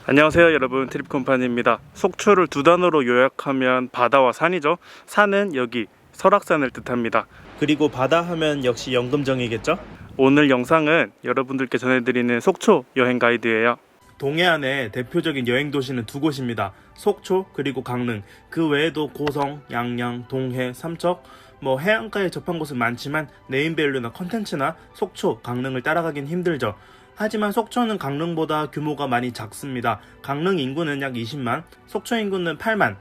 안녕하세요 여러분, 트립컴퍼니입니다. 속초를 두 단어로 요약하면 바다와 산이죠. 산은 여기 설악산을 뜻합니다. 그리고 바다 하면 역시 연금정이겠죠. 오늘 영상은 여러분들께 전해드리는 속초 여행 가이드예요. 동해안의 대표적인 여행 도시는 두 곳입니다. 속초 그리고 강릉. 그 외에도 고성, 양양, 동해, 삼척, 해안가에 접한 곳은 많지만 네임밸류나 컨텐츠나 속초, 강릉을 따라가긴 힘들죠. 하지만 속초는 강릉보다 규모가 많이 작습니다. 강릉 인구는 약 20만, 속초 인구는 8만.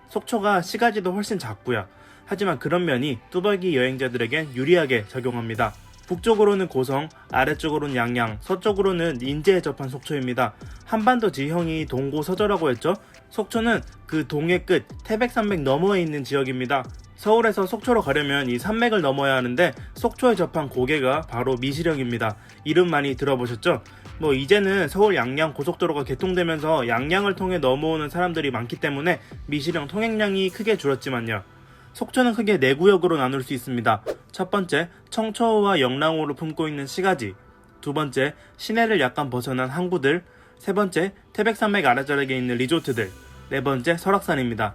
속초가 시가지도 훨씬 작고요. 하지만 그런 면이 뚜벅이 여행자들에겐 유리하게 작용합니다. 북쪽으로는 고성, 아래쪽으로는 양양, 서쪽으로는 인제에 접한 속초입니다. 한반도 지형이 동고서저라고 했죠. 속초는 그 동해 끝 태백산맥 너머에 있는 지역입니다. 서울에서 속초로 가려면 이 산맥을 넘어야 하는데 속초에 접한 고개가 바로 미시령입니다. 이름 많이 들어보셨죠? 이제는 서울 양양 고속도로가 개통되면서 양양을 통해 넘어오는 사람들이 많기 때문에 미시령 통행량이 크게 줄었지만요. 속초는 크게 4구역으로 나눌 수 있습니다. 첫 번째, 청초호와 영랑호를 품고 있는 시가지. 두 번째, 시내를 약간 벗어난 항구들. 세 번째, 태백산맥 아래자락에 있는 리조트들. 네 번째, 설악산입니다.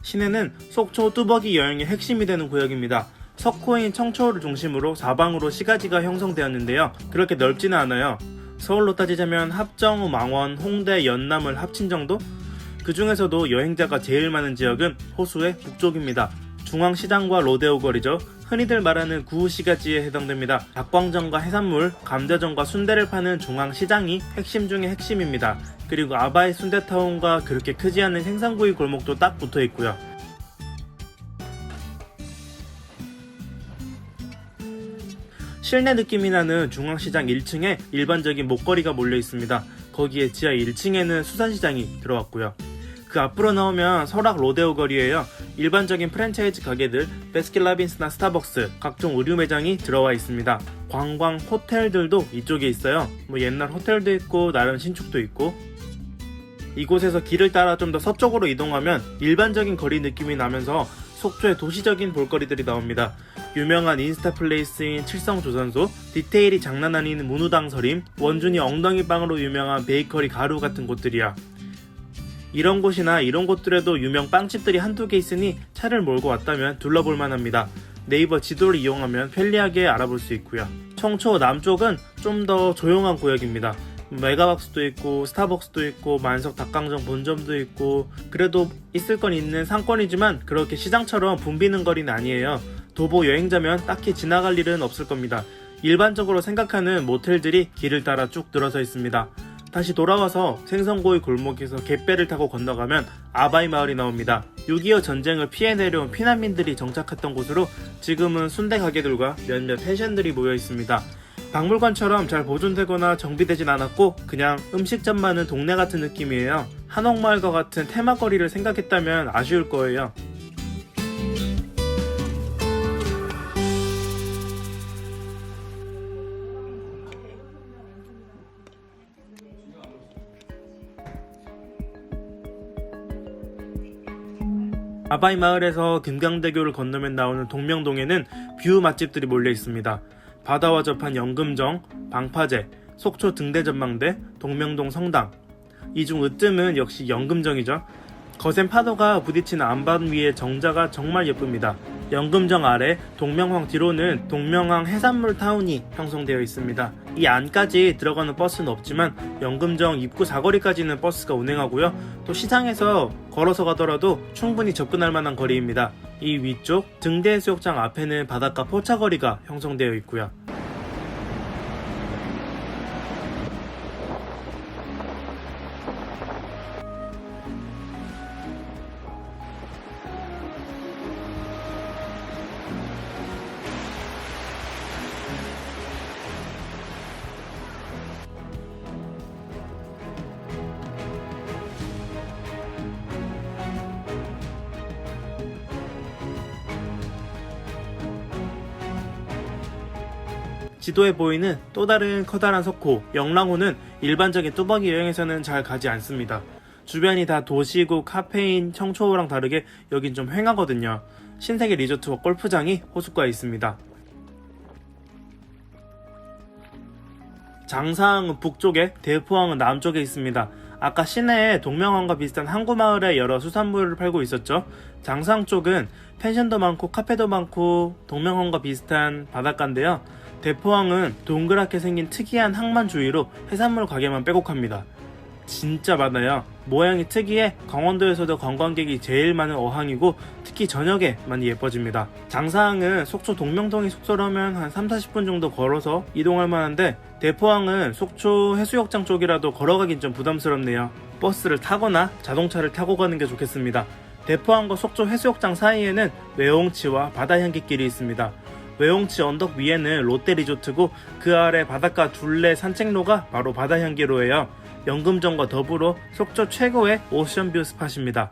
시내는 속초 뚜벅이 여행의 핵심이 되는 구역입니다. 석호인 청초호를 중심으로 사방으로 시가지가 형성되었는데요. 그렇게 넓지는 않아요. 서울로 따지자면 합정, 망원, 홍대, 연남을 합친 정도? 그 중에서도 여행자가 제일 많은 지역은 호수의 북쪽입니다. 중앙시장과 로데오 거리죠. 흔히들 말하는 구시가지에 해당됩니다. 닭광정과 해산물, 감자전과 순대를 파는 중앙시장이 핵심 중의 핵심입니다. 그리고 아바이 순대타운과 그렇게 크지 않은 생선구이 골목도 딱 붙어 있고요. 실내 느낌이 나는 중앙시장 1층에 일반적인 목거리가 몰려 있습니다. 거기에 지하 1층에는 수산시장이 들어왔고요. 그 앞으로 나오면 설악 로데오 거리에요. 일반적인 프랜차이즈 가게들, 베스킨라빈스나 스타벅스, 각종 의류 매장이 들어와 있습니다. 관광 호텔들도 이쪽에 있어요. 옛날 호텔도 있고 나름 신축도 있고. 이곳에서 길을 따라 좀 더 서쪽으로 이동하면 일반적인 거리 느낌이 나면서 속초의 도시적인 볼거리들이 나옵니다. 유명한 인스타 플레이스인 칠성조선소, 디테일이 장난 아닌 문우당 서림, 원준이 엉덩이빵으로 유명한 베이커리 가루 같은 곳들이야. 이런 곳이나 이런 곳들에도 유명 빵집들이 한두 개 있으니 차를 몰고 왔다면 둘러볼 만합니다. 네이버 지도를 이용하면 편리하게 알아볼 수 있고요. 청초 남쪽은 좀 더 조용한 구역입니다. 메가박스도 있고 스타벅스도 있고 만석 닭강정 본점도 있고 그래도 있을 건 있는 상권이지만 그렇게 시장처럼 붐비는 거리는 아니에요. 도보 여행자면 딱히 지나갈 일은 없을 겁니다. 일반적으로 생각하는 모텔들이 길을 따라 쭉 늘어서 있습니다. 다시 돌아와서 생선구이 골목에서 갯배를 타고 건너가면 아바이 마을이 나옵니다. 6.25 전쟁을 피해 내려온 피난민들이 정착했던 곳으로 지금은 순대 가게들과 몇몇 펜션들이 모여 있습니다. 박물관처럼 잘 보존되거나 정비되진 않았고 그냥 음식점 많은 동네 같은 느낌이에요. 한옥마을과 같은 테마거리를 생각했다면 아쉬울 거예요. 아바이 마을에서 금강대교를 건너면 나오는 동명동에는 뷰 맛집들이 몰려 있습니다. 바다와 접한 연금정, 방파제, 속초 등대전망대, 동명동 성당. 이 중 으뜸은 역시 연금정이죠. 거센 파도가 부딪히는 안반 위의 정자가 정말 예쁩니다. 연금정 아래 동명항 뒤로는 동명항 해산물 타운이 형성되어 있습니다. 이 안까지 들어가는 버스는 없지만 연금정 입구 사거리까지는 버스가 운행하고요. 또 시장에서 걸어서 가더라도 충분히 접근할 만한 거리입니다. 이 위쪽 등대해수욕장 앞에는 바닷가 포차거리가 형성되어 있고요. 지도에 보이는 또 다른 커다란 석호, 영랑호는 일반적인 뚜벅이 여행에서는 잘 가지 않습니다. 주변이 다 도시고 카페인, 청초호랑 다르게 여긴 좀 휑하거든요. 신세계 리조트와 골프장이 호숫가에 있습니다. 장사항은 북쪽에, 대포항은 남쪽에 있습니다. 아까 시내에 동명항과 비슷한 항구마을에 여러 수산물을 팔고 있었죠. 장사항 쪽은 펜션도 많고 카페도 많고 동명항과 비슷한 바닷가인데요. 대포항은 동그랗게 생긴 특이한 항만 주위로 해산물 가게만 빼곡합니다. 진짜 많아요. 모양이 특이해 강원도에서도 관광객이 제일 많은 어항이고 특히 저녁에 많이 예뻐집니다. 장사항은 속초 동명동이 숙소라면 한 3-40분 정도 걸어서 이동할 만한데 대포항은 속초 해수욕장 쪽이라도 걸어가긴 좀 부담스럽네요. 버스를 타거나 자동차를 타고 가는 게 좋겠습니다. 대포항과 속초 해수욕장 사이에는 외홍치와 바다향기길이 있습니다. 외홍치 언덕 위에는 롯데리조트고 그 아래 바닷가 둘레 산책로가 바로 바다향기로예요. 연금정과 더불어 속초 최고의 오션뷰 스팟입니다.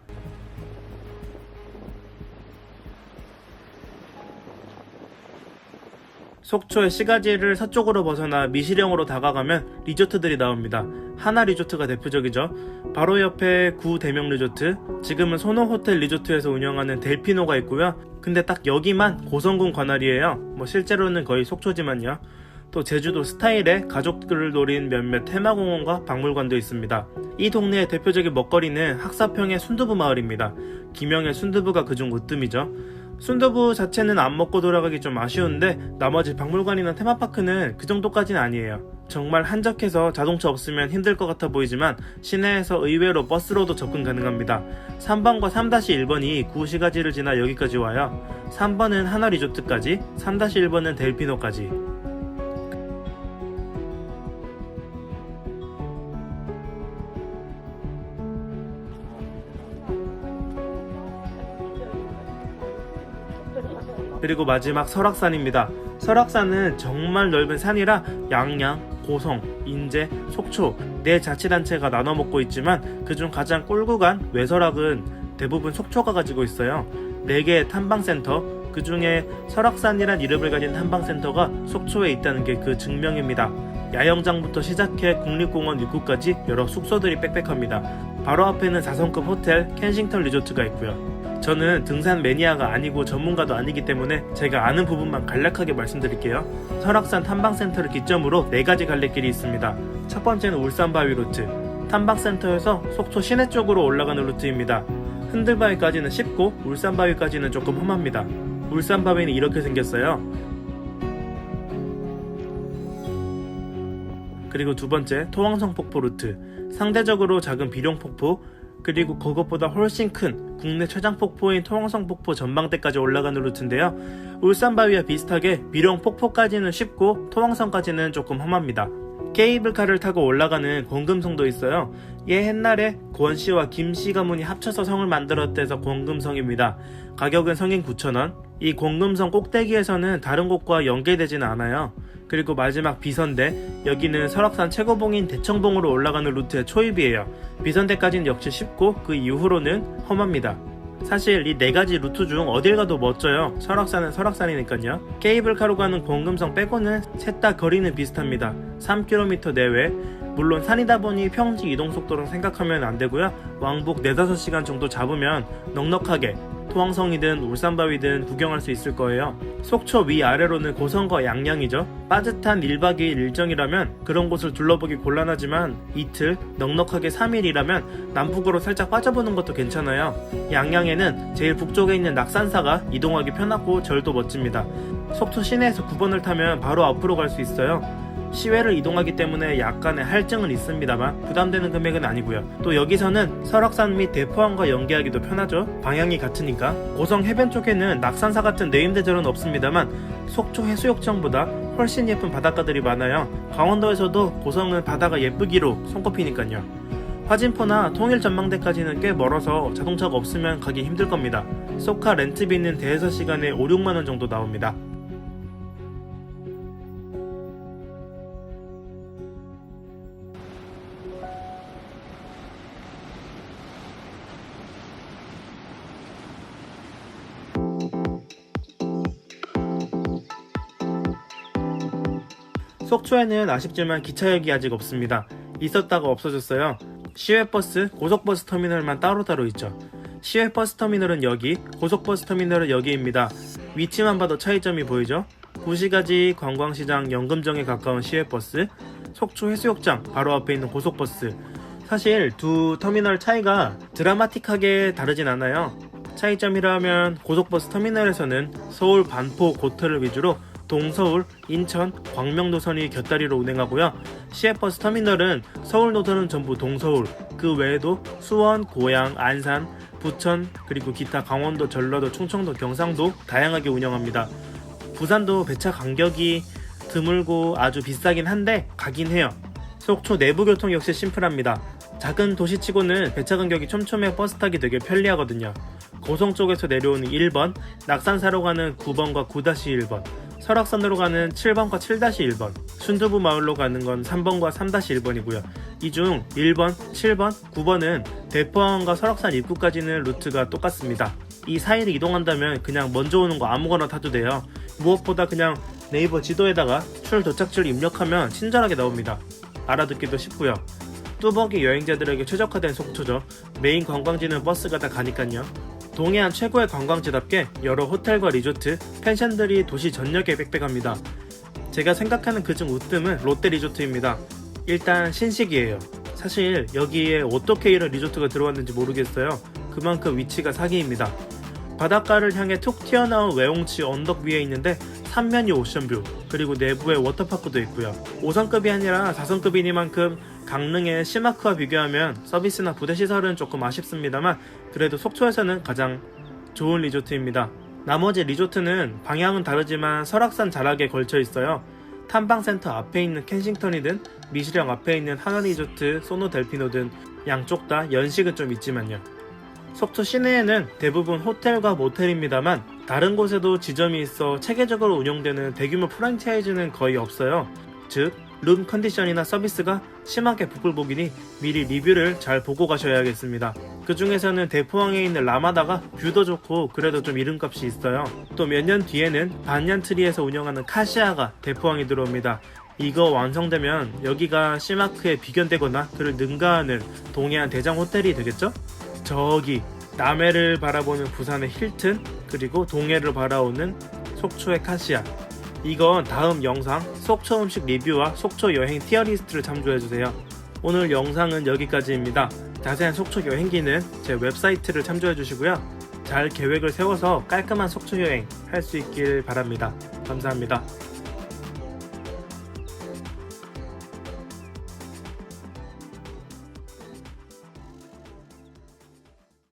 속초의 시가지를 서쪽으로 벗어나 미시령으로 다가가면 리조트들이 나옵니다. 하나 리조트가 대표적이죠. 바로 옆에 구 대명 리조트, 지금은 소노호텔 리조트에서 운영하는 델피노가 있고요. 근데 딱 여기만 고성군 관할이에요. 실제로는 거의 속초지만요. 또 제주도 스타일의 가족들을 노린 몇몇 테마공원과 박물관도 있습니다. 이 동네의 대표적인 먹거리는 학사평의 순두부 마을입니다. 김영의 순두부가 그중 으뜸이죠. 순두부 자체는 안 먹고 돌아가기 좀 아쉬운데 나머지 박물관이나 테마파크는 그 정도까지는 아니에요. 정말 한적해서 자동차 없으면 힘들 것 같아 보이지만 시내에서 의외로 버스로도 접근 가능합니다. 3번과 3-1번이 구시가지를 지나 여기까지 와요. 3번은 하나 리조트까지, 3-1번은 델피노까지. 그리고 마지막 설악산입니다. 설악산은 정말 넓은 산이라 양양, 고성, 인제, 속초 네 자치단체가 나눠 먹고 있지만 그중 가장 꿀구간 외설악은 대부분 속초가 가지고 있어요. 4개의 탐방센터, 그 중에 설악산이란 이름을 가진 탐방센터가 속초에 있다는 게 그 증명입니다. 야영장부터 시작해 국립공원 입구까지 여러 숙소들이 빽빽합니다. 바로 앞에는 4성급 호텔 켄싱턴 리조트가 있고요. 저는 등산 매니아가 아니고 전문가도 아니기 때문에 제가 아는 부분만 간략하게 말씀드릴게요. 설악산 탐방센터를 기점으로 4가지 갈래길이 있습니다. 첫 번째는 울산바위 루트. 탐방센터에서 속초 시내 쪽으로 올라가는 루트입니다. 흔들바위까지는 쉽고 울산바위까지는 조금 험합니다. 울산바위는 이렇게 생겼어요. 그리고 두 번째 토왕성 폭포 루트. 상대적으로 작은 비룡폭포, 그리고 그것보다 훨씬 큰 국내 최장 폭포인 토왕성 폭포 전망대까지 올라가는 루트인데요. 울산바위와 비슷하게 비룡폭포까지는 쉽고 토왕성까지는 조금 험합니다. 케이블카를 타고 올라가는 권금성도 있어요. 얘 옛날에 권씨와 김씨 가문이 합쳐서 성을 만들었대서 권금성입니다. 가격은 성인 9,000원. 이 권금성 꼭대기에서는 다른 곳과 연계되지는 않아요. 그리고 마지막 비선대, 여기는 설악산 최고봉인 대청봉으로 올라가는 루트의 초입이에요. 비선대까지는 역시 쉽고 그 이후로는 험합니다. 사실 이 4가지 루트 중 어딜 가도 멋져요. 설악산은 설악산이니까요. 케이블카로 가는 권금성 빼고는 셋 다 거리는 비슷합니다. 3km 내외. 물론 산이다 보니 평지 이동속도랑 생각하면 안되고요. 왕복 4-5시간 정도 잡으면 넉넉하게 토왕성이든 울산바위든 구경할 수 있을 거예요. 속초 위아래로는 고성과 양양이죠. 빠듯한 1박 2일 일정이라면 그런 곳을 둘러보기 곤란하지만 이틀, 넉넉하게 3일이라면 남북으로 살짝 빠져보는 것도 괜찮아요. 양양에는 제일 북쪽에 있는 낙산사가 이동하기 편하고 절도 멋집니다. 속초 시내에서 9번을 타면 바로 앞으로 갈 수 있어요. 시외를 이동하기 때문에 약간의 할증은 있습니다만 부담되는 금액은 아니고요. 또 여기서는 설악산 및 대포항과 연계하기도 편하죠. 방향이 같으니까. 고성 해변 쪽에는 낙산사 같은 네임대절은 없습니다만 속초 해수욕장보다 훨씬 예쁜 바닷가들이 많아요. 강원도에서도 고성은 바다가 예쁘기로 손꼽히니까요. 화진포나 통일 전망대까지는 꽤 멀어서 자동차가 없으면 가기 힘들 겁니다. 쏘카 렌트비는 대여섯 시간에 5-6만원 정도 나옵니다. 속초에는 아쉽지만 기차역이 아직 없습니다. 있었다가 없어졌어요. 시외버스, 고속버스 터미널만 따로따로 있죠. 시외버스 터미널은 여기, 고속버스 터미널은 여기입니다. 위치만 봐도 차이점이 보이죠? 구시가지 관광시장 연금정에 가까운 시외버스, 속초 해수욕장 바로 앞에 있는 고속버스. 사실 두 터미널 차이가 드라마틱하게 다르진 않아요. 차이점이라면 고속버스 터미널에서는 서울 반포 고터를 위주로 동서울, 인천, 광명노선이 곁다리로 운행하고요. 시외버스 터미널은 서울 노선은 전부 동서울, 그 외에도 수원, 고양, 안산, 부천, 그리고 기타 강원도, 전라도, 충청도, 경상도 다양하게 운영합니다. 부산도 배차 간격이 드물고 아주 비싸긴 한데 가긴 해요. 속초 내부 교통 역시 심플합니다. 작은 도시치고는 배차 간격이 촘촘해 버스 타기 되게 편리하거든요. 고성 쪽에서 내려오는 1번, 낙산사로 가는 9번과 9-1번, 설악산으로 가는 7번과 7-1번, 순두부 마을로 가는 건 3번과 3-1번이고요. 이 중 1번, 7번, 9번은 대포항과 설악산 입구까지는 루트가 똑같습니다. 이 사이를 이동한다면 그냥 먼저 오는 거 아무거나 타도 돼요. 무엇보다 그냥 네이버 지도에다가 출 도착지를 입력하면 친절하게 나옵니다. 알아듣기도 쉽고요. 뚜벅이 여행자들에게 최적화된 속초죠. 메인 관광지는 버스가 다 가니깐요. 동해안 최고의 관광지답게 여러 호텔과 리조트, 펜션들이 도시 전역에 빽빽합니다. 제가 생각하는 그중 으뜸은 롯데리조트입니다. 일단 신식이에요. 사실 여기에 어떻게 이런 리조트가 들어왔는지 모르겠어요. 그만큼 위치가 사기입니다. 바닷가를 향해 툭 튀어나온 외홍치 언덕 위에 있는데 3면이 오션뷰, 그리고 내부에 워터파크도 있고요. 5성급이 아니라 4성급이니만큼 강릉의 시마크와 비교하면 서비스나 부대시설은 조금 아쉽습니다만 그래도 속초에서는 가장 좋은 리조트입니다. 나머지 리조트는 방향은 다르지만 설악산 자락에 걸쳐 있어요. 탐방센터 앞에 있는 켄싱턴이든 미시령 앞에 있는 하나리조트, 소노델피노든 양쪽 다 연식은 좀 있지만요. 속초 시내에는 대부분 호텔과 모텔입니다만 다른 곳에도 지점이 있어 체계적으로 운영되는 대규모 프랜차이즈는 거의 없어요. 즉 룸 컨디션이나 서비스가 심하게 부글보기니 미리 리뷰를 잘 보고 가셔야겠습니다. 그 중에서는 대포항에 있는 라마다가 뷰도 좋고 그래도 좀 이름값이 있어요. 또 몇 년 뒤에는 반얀트리에서 운영하는 카시아가 대포항에 들어옵니다. 이거 완성되면 여기가 시마크에 비견되거나 그를 능가하는 동해안 대장 호텔이 되겠죠? 저기 남해를 바라보는 부산의 힐튼, 그리고 동해를 바라오는 속초의 카시아. 이건 다음 영상 속초 음식 리뷰와 속초 여행 티어리스트를 참조해주세요. 오늘 영상은 여기까지입니다. 자세한 속초 여행기는 제 웹사이트를 참조해주시고요. 잘 계획을 세워서 깔끔한 속초 여행 할 수 있길 바랍니다. 감사합니다.